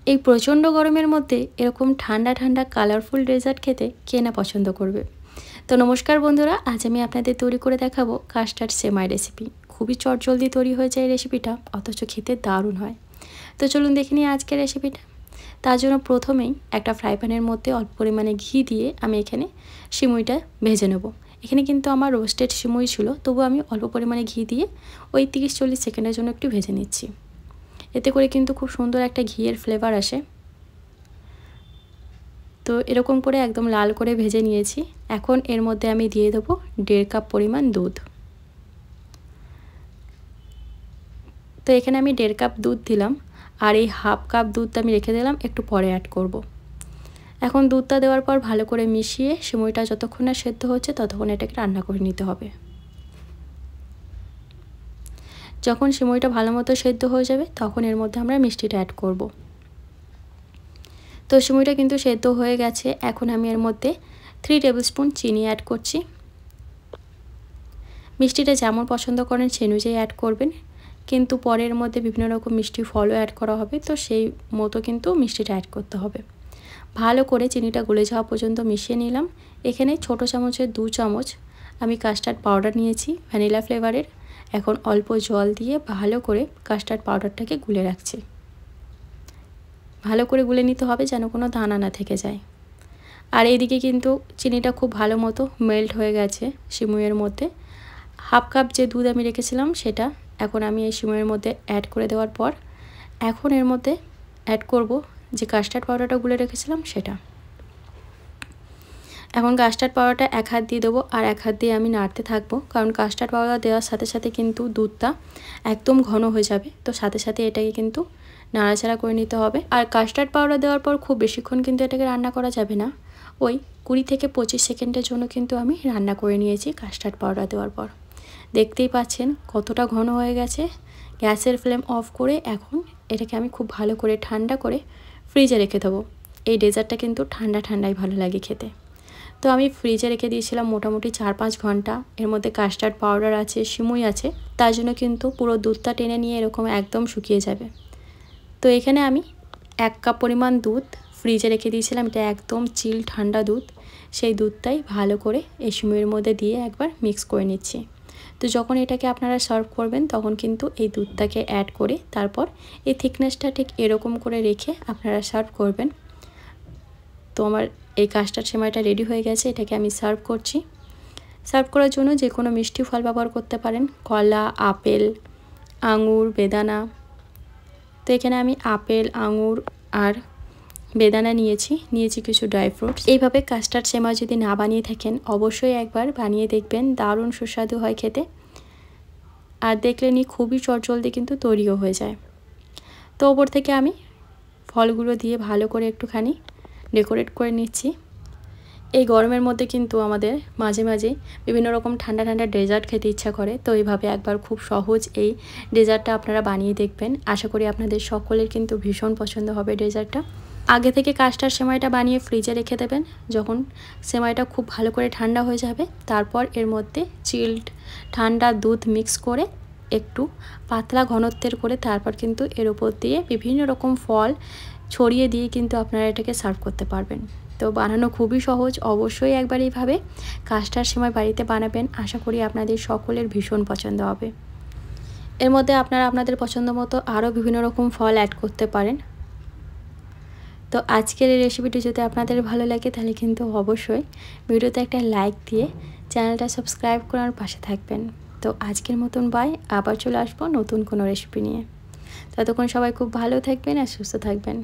এই প্রচণ্ড গরমের মধ্যে এরকম ঠান্ডা ঠান্ডা কালারফুল ডেজার্ট খেতে কে না পছন্দ করবে। তো নমস্কার বন্ধুরা, আজ আমি আপনাদের তৈরি করে দেখাবো কাস্টার্ড সেমাই রেসিপি। খুবই চটজলদি তৈরি হয়ে যায় এই রেসিপিটা, অথচ খেতে দারুণ হয়। তো চলুন দেখে নিই আজকের রেসিপিটা। তার জন্য প্রথমেই একটা ফ্রাই প্যানের মধ্যে অল্প পরিমাণে ঘি দিয়ে আমি এখানে সিমুইটা ভেজে নেব। এখানে কিন্তু আমার রোস্টেড সিমুই ছিল, তবু আমি অল্প পরিমাণে ঘি দিয়ে ওই 30-40 সেকেন্ডের জন্য একটু ভেজে নিচ্ছি। এতে করে কিন্তু খুব সুন্দর একটা ঘিয়ের ফ্লেভার আসে। তো এরকম করে একদম লাল করে ভেজে নিয়েছি। এখন এর মধ্যে আমি দিয়ে দেবো 1.5 কাপ পরিমাণ দুধ। তো এখানে আমি 1.5 কাপ দুধ দিলাম, আর এই হাফ কাপ দুধটা আমি রেখে দিলাম, একটু পরে অ্যাড করব। এখন দুধটা দেওয়ার পর ভালো করে মিশিয়ে সিমুইটা যতক্ষণ না সেদ্ধ হচ্ছে ততক্ষণ এটাকে রান্না করে নিতে হবে। যখন সিমুইটা ভালো মতো সেদ্ধ হয়ে যাবে তখন এর মধ্যে আমরা মিষ্টিটা অ্যাড করব। তো সিমুইটা কিন্তু সেদ্ধ হয়ে গেছে। এখন আমি এর মধ্যে 3 টেবিল স্পুন চিনি অ্যাড করছি। মিষ্টিটা যেমন পছন্দ করেন সেই অনুযায়ী অ্যাড করবেন, কিন্তু পরের মধ্যে বিভিন্ন রকম মিষ্টি ফলও অ্যাড করা হবে, তো সেই মতো কিন্তু মিষ্টিটা অ্যাড করতে হবে। ভালো করে চিনিটা গলে যাওয়া পর্যন্ত মিশিয়ে নিলাম। এখানে ছোটো চামচের 2 চামচ আমি কাস্টার্ড পাউডার নিয়েছি ভ্যানিলা ফ্লেভারের। এখন অল্প জল দিয়ে ভালো করে কাস্টার্ড পাউডারটাকে গুলে রাখছি। ভালো করে গুলে নিতে হবে যেন কোনো দানা না থেকে যায়। আর এইদিকে কিন্তু চিনিটা খুব ভালো মতো মেল্ট হয়ে গেছে সিমুইয়ের মধ্যে। হাফ কাপ যে দুধ আমি রেখেছিলাম সেটা এখন আমি এই সিমুইয়ের মধ্যে অ্যাড করে দেওয়ার পর এখন এর মধ্যে অ্যাড করব যে কাস্টার্ড পাউডারটা গুলে রেখেছিলাম সেটা। এখন কাস্টার্ড পাউডারটা এক হাত দিয়ে দেবো আর এক হাত দিয়ে আমি নাড়তে থাকবো, কারণ কাস্টার্ড পাউডার দেওয়ার সাথে সাথে কিন্তু দুধটা একদম ঘন হয়ে যাবে। তো সাথে সাথে এটাকে কিন্তু নাড়াচাড়া করে নিতে হবে। আর কাস্টার্ড পাউডার দেওয়ার পর খুব বেশিক্ষণ কিন্তু এটাকে রান্না করা যাবে না, ওই 20 থেকে 25 সেকেন্ডের জন্য কিন্তু আমি রান্না করে নিয়েছি কাস্টার্ড পাউডার দেওয়ার পর। দেখতেই পাচ্ছেন কতটা ঘন হয়ে গেছে। গ্যাসের ফ্লেম অফ করে এখন এটাকে আমি খুব ভালো করে ঠান্ডা করে ফ্রিজে রেখে দেবো। এই ডেজার্টটা কিন্তু ঠান্ডা ঠান্ডাই ভালো লাগে খেতে। তো আমি ফ্রিজে রেখে দিয়েছিলাম মোটামুটি 4-5 ঘন্টা। এর মধ্যে কাস্টার্ড পাউডার আছে, সিমুই আছে, তার জন্য কিন্তু পুরো দুধটা টেনে নিয়ে এরকম একদম শুকিয়ে যাবে। তো এখানে আমি 1 কাপ পরিমাণ দুধ ফ্রিজে রেখে দিয়েছিলাম, এটা একদম চিল ঠান্ডা দুধ। সেই দুধটাই ভালো করে এই সিমুইয়ের মধ্যে দিয়ে একবার মিক্স করে নিচ্ছি। তো যখন এটাকে আপনারা সার্ভ করবেন তখন কিন্তু এই দুধটাকে অ্যাড করে তারপর এই থিকনেসটা ঠিক এরকম করে রেখে আপনারা সার্ভ করবেন। তো আমার এই কাস্টার্ড সেমাইটা রেডি হয়ে গেছে, এটাকে আমি সার্ভ করছি। সার্ভ করার জন্য যে কোনো মিষ্টি ফল ব্যবহার করতে পারেন, কলা, আপেল, আঙুর, বেদানা। তো এখানে আমি আপেল, আঙুর আর বেদানা নিয়েছি কিছু ড্রাই ফ্রুটস। এইভাবে কাস্টার্ড সেমাই যদি না বানিয়ে থাকেন অবশ্যই একবার বানিয়ে দেখবেন, দারুণ সুস্বাদু হয় খেতে। আর দেখলেনই খুবই চটজলদি কিন্তু তৈরিও হয়ে যায়। তো ওপর থেকে আমি ফলগুলো দিয়ে ভালো করে একটুখানি ডেকোরেট করে নিচ্ছি। এই গরমের মধ্যে কিন্তু আমাদের মাঝে মাঝে বিভিন্ন রকম ঠান্ডা ঠান্ডা ডেজার্ট খেতে ইচ্ছা করে। তো এইভাবে একবার খুব সহজ এই ডেজার্টটা আপনারা বানিয়ে দেখবেন। আশা করি আপনাদের সকলের কিন্তু ভীষণ পছন্দ হবে ডেজার্টটা। আগে থেকে কাস্টার্ড সেমাইটা বানিয়ে ফ্রিজে রেখে দেবেন। যখন সেমাইটা খুব ভালো করে ঠান্ডা হয়ে যাবে তারপর এর মধ্যে চিল্ড ঠান্ডা দুধ মিক্স করে একটু পাতলা ঘনত্বের করে তারপর কিন্তু এর উপর দিয়ে বিভিন্ন রকম ফল ছড়িয়ে দিয়ে কিন্তু আপনারা এটাকে সার্ভ করতে পারবেন। তো বানানো খুবই সহজ, অবশ্যই একবার এইভাবে কাস্টার্ড সেমাই বাড়িতে বানাবেন। আশা করি আপনাদের সকলের ভীষণ পছন্দ হবে। এর মধ্যে আপনারা আপনাদের পছন্দ মতো আরও বিভিন্ন রকম ফল অ্যাড করতে পারেন। তো আজকের এই রেসিপিটি যদি আপনাদের ভালো লাগে তাহলে কিন্তু অবশ্যই ভিডিওতে একটা লাইক দিয়ে চ্যানেলটা সাবস্ক্রাইব করার পাশে থাকবেন। তো আজকের মতন বাই, আবার চলে আসবো নতুন কোনো রেসিপি নিয়ে। ততক্ষণ সবাই খুব ভালো থাকবেন আর সুস্থ থাকবেন।